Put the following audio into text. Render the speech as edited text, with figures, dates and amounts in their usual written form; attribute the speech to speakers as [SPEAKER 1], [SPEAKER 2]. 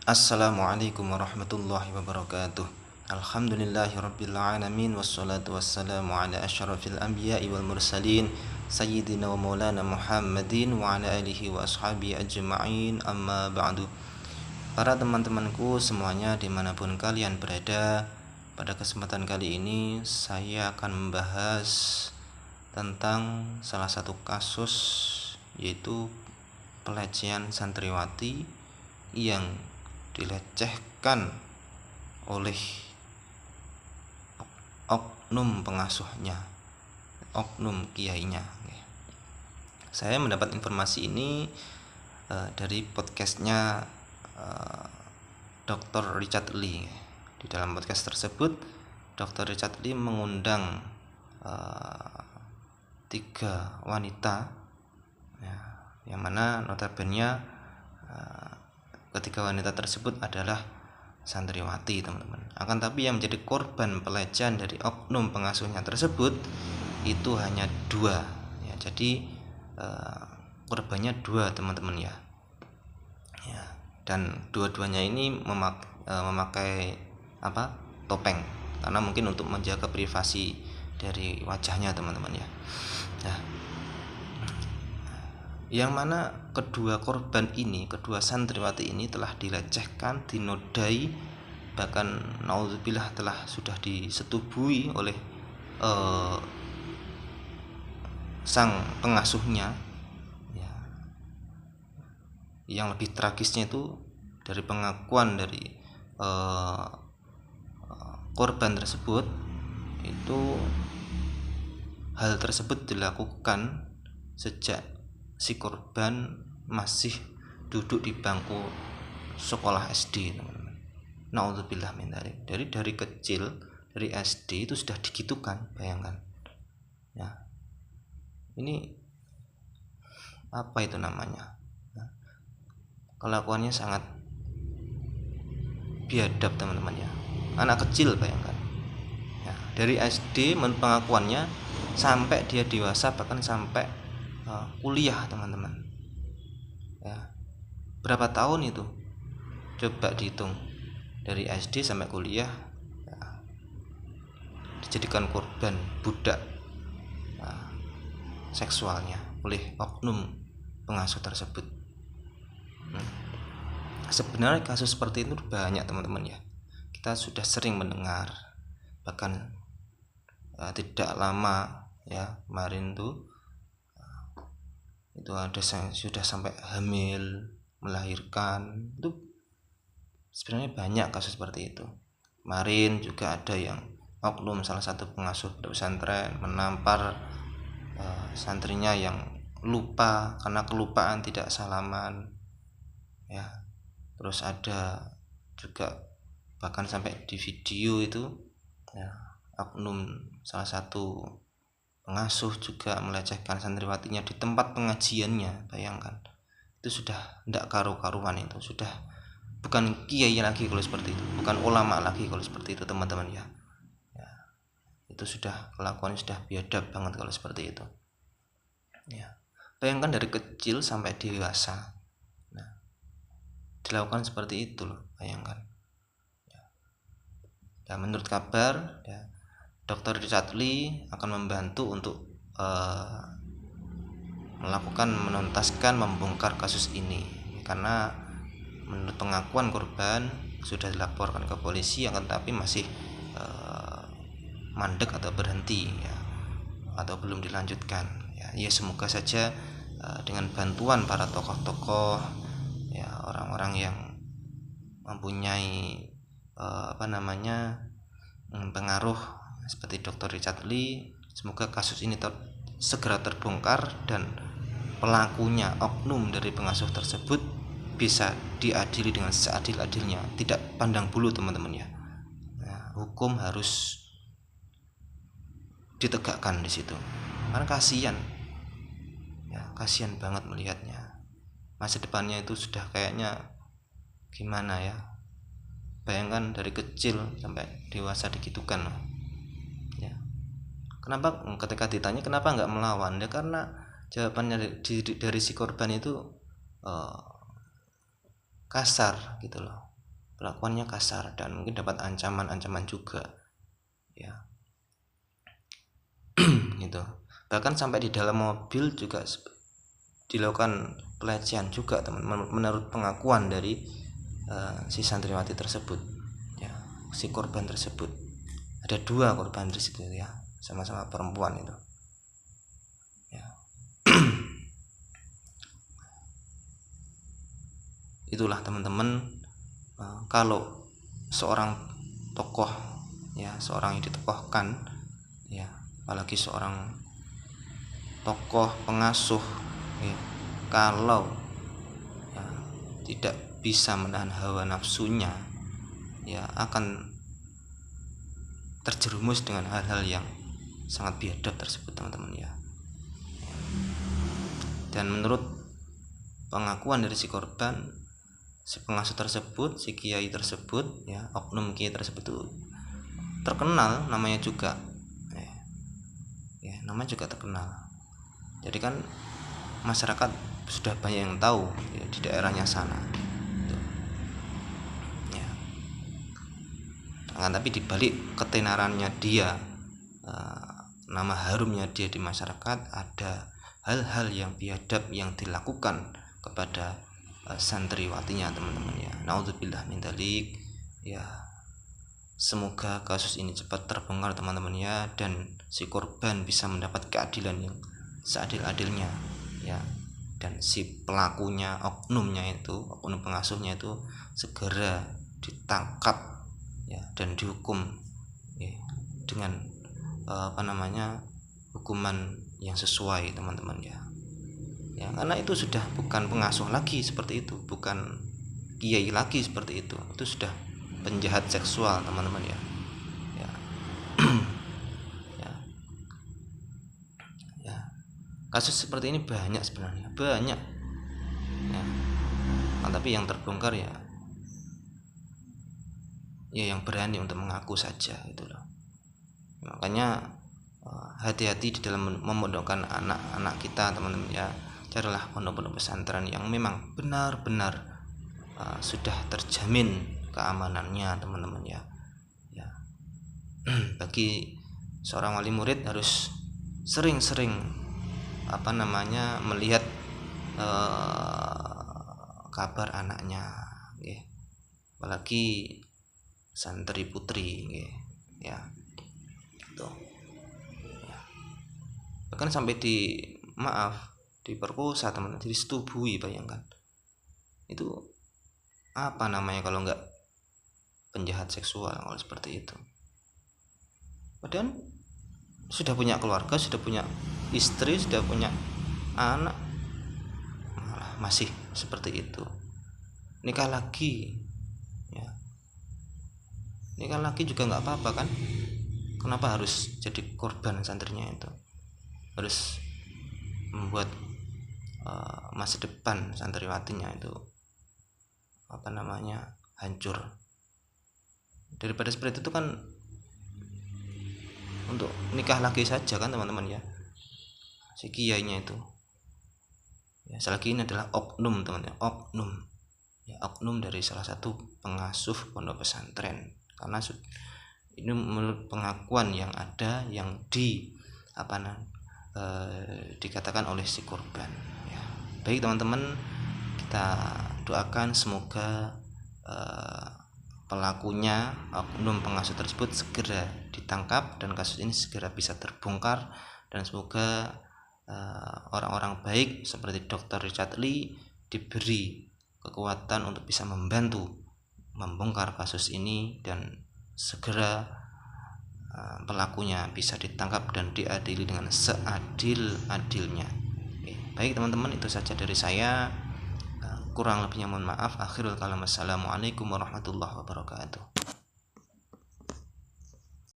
[SPEAKER 1] Assalamualaikum warahmatullahi wabarakatuh. Alhamdulillahirabbil alamin wassalatu wassalamu ala asyrafil anbiya'i wal mursalin sayyidina wa maulana Muhammadin wa ala alihi wa ashabihi ajma'in, amma ba'du. Para teman-temanku semuanya dimanapun kalian berada, pada kesempatan kali ini saya akan membahas tentang salah satu kasus, yaitu pelecehan santriwati yang dilecehkan oleh oknum pengasuhnya, oknum kiainya. Saya mendapat informasi ini dari podcastnya Dr. Richard Lee. Di dalam podcast tersebut, Dr. Richard Lee mengundang 3 wanita, ya, yang mana notabene ketiga wanita tersebut adalah santriwati, teman-teman. Akan tapi yang menjadi korban pelecehan dari oknum pengasuhnya tersebut itu hanya 2, ya. Jadi korbannya 2, teman-teman, ya. Dan dua-duanya ini memakai topeng, karena mungkin untuk menjaga privasi dari wajahnya, teman-teman, ya. Nah, yang mana kedua korban ini, kedua santriwati ini telah dilecehkan, dinodai, bahkan naudzubillah sudah disetubuhi oleh sang pengasuhnya, ya. Yang lebih tragisnya itu dari pengakuan dari korban tersebut, itu hal tersebut dilakukan sejak si korban masih duduk di bangku sekolah SD, teman-teman. Naudzubillah min dzalik. Dari kecil, dari SD itu sudah digitukan, bayangkan. Ya. Ini apa itu namanya? Ya. Kelakuannya sangat biadab, teman-teman, ya. Anak kecil, bayangkan. Ya, dari SD menurut pengakuannya sampai dia dewasa, bahkan sampai kuliah, teman-teman, ya. Berapa tahun itu? Coba dihitung, dari SD sampai kuliah, ya, dijadikan korban budak seksualnya oleh oknum pengasuh tersebut. Sebenarnya kasus seperti itu banyak, teman-teman, ya. Kita sudah sering mendengar, bahkan tidak lama, ya, kemarin tuh itu ada sudah sampai hamil, melahirkan. Itu sebenarnya banyak kasus seperti itu. Kemarin juga ada yang oknum salah satu pengasuh pesantren menampar santrinya yang lupa, karena kelupaan tidak salaman, ya. Terus ada juga bahkan sampai di video itu, ya, oknum salah satu pengasuh juga melecehkan santriwatinya di tempat pengajiannya, bayangkan. Itu sudah tidak karu-karuan, itu sudah bukan kiai lagi kalau seperti itu, bukan ulama lagi kalau seperti itu, teman-teman, ya. Itu sudah kelakuannya sudah biadab banget kalau seperti itu, ya. Bayangkan dari kecil sampai dewasa, nah, dilakukan seperti itu loh, bayangkan, ya. Dan menurut kabar, ya, Dr. Richard Lee akan membantu untuk melakukan menuntaskan, membongkar kasus ini, karena menurut pengakuan korban sudah dilaporkan ke polisi, akan tapi masih mandek atau berhenti, ya, atau belum dilanjutkan, ya. Ya, semoga saja dengan bantuan para tokoh-tokoh, ya, orang-orang yang mempunyai pengaruh seperti Dr. Richard Lee, semoga kasus ini segera terbongkar dan pelakunya, oknum dari pengasuh tersebut, bisa diadili dengan seadil-adilnya, tidak pandang bulu, teman-teman, ya. Nah, hukum harus ditegakkan di situ, karena kasihan, ya, kasihan banget melihatnya. Masa depannya itu sudah kayaknya gimana, ya. Bayangkan dari kecil sampai dewasa digitukan loh, ya. Kenapa ketika ditanya kenapa nggak melawan, ya karena jawabannya dari si korban itu kasar gitu loh, perlakuannya kasar dan mungkin dapat ancaman-ancaman juga ya. Gitu. Bahkan sampai di dalam mobil juga dilakukan pelecehan juga teman-teman, menurut pengakuan dari si santriwati tersebut ya, si korban tersebut. Ada 2 korban di situ ya, sama-sama perempuan itu ya. Itulah teman-teman, kalau seorang tokoh ya, seorang yang ditokohkan ya, apalagi seorang tokoh pengasuh ya, kalau ya, tidak bisa menahan hawa nafsunya ya, akan terjerumus dengan hal-hal yang sangat biadab tersebut teman-teman ya. Dan menurut pengakuan dari si korban, si pengasuh tersebut, si kiai tersebut ya, oknum kiai tersebut itu terkenal namanya juga ya, namanya juga terkenal. Jadi kan masyarakat sudah banyak yang tahu ya, di daerahnya sana gitu. Ya. Nah, tapi dibalik ketenarannya dia, nama harumnya dia di masyarakat, ada hal-hal yang biadab yang dilakukan kepada santriwatinya teman-teman ya. Naudzubillah min dzalik ya. Semoga kasus ini cepat terbongkar teman-teman ya, dan si korban bisa mendapat keadilan yang seadil-adilnya ya, dan si pelakunya, oknumnya itu, oknum pengasuhnya itu segera ditangkap ya, dan dihukum ya, dengan hukuman yang sesuai teman-teman ya. Ya, karena itu sudah bukan pengasuh lagi seperti itu, bukan kiai lagi seperti itu sudah penjahat seksual teman-teman ya. Ya. Ya. Ya. Kasus seperti ini banyak sebenarnya, banyak ya. Nah, tapi yang terbongkar ya yang berani untuk mengaku saja itu loh. Makanya hati-hati di dalam memondokkan anak-anak kita teman-teman ya. Carilah pondok-pondok pesantren yang memang benar-benar sudah terjamin keamanannya teman-teman ya. Ya. Bagi seorang wali murid harus sering-sering melihat kabar anaknya ya. Apalagi santri putri ya. Gitu. Ya. Bahkan sampai diperkosa teman-teman, disetubui, bayangkan. Itu apa namanya kalau enggak penjahat seksual kalau seperti itu. Padahal sudah punya keluarga, sudah punya istri, sudah punya anak, malah masih seperti itu. Nikah lagi ya. Nikah lagi juga enggak apa-apa kan? Kenapa harus jadi korban santrinya itu? Harus membuat masa depan santriwatinya itu hancur. Daripada seperti itu kan untuk nikah lagi saja kan teman-teman ya, si kiainya itu ya. Selagi ini adalah oknum teman-teman, oknum dari salah satu pengasuh pondok pesantren, karena ini menurut pengakuan yang ada, yang dikatakan oleh si korban ya. Baik teman-teman, kita doakan semoga pelakunya, oknum pengasuh tersebut segera ditangkap dan kasus ini segera bisa terbongkar, dan semoga orang-orang baik seperti Dr. Richard Lee diberi kekuatan untuk bisa membantu membongkar kasus ini, dan segera pelakunya bisa ditangkap dan diadili dengan seadil-adilnya. Baik teman-teman, itu saja dari saya. Kurang lebihnya mohon maaf. Akhirul kalam, assalamualaikum warahmatullahi wabarakatuh.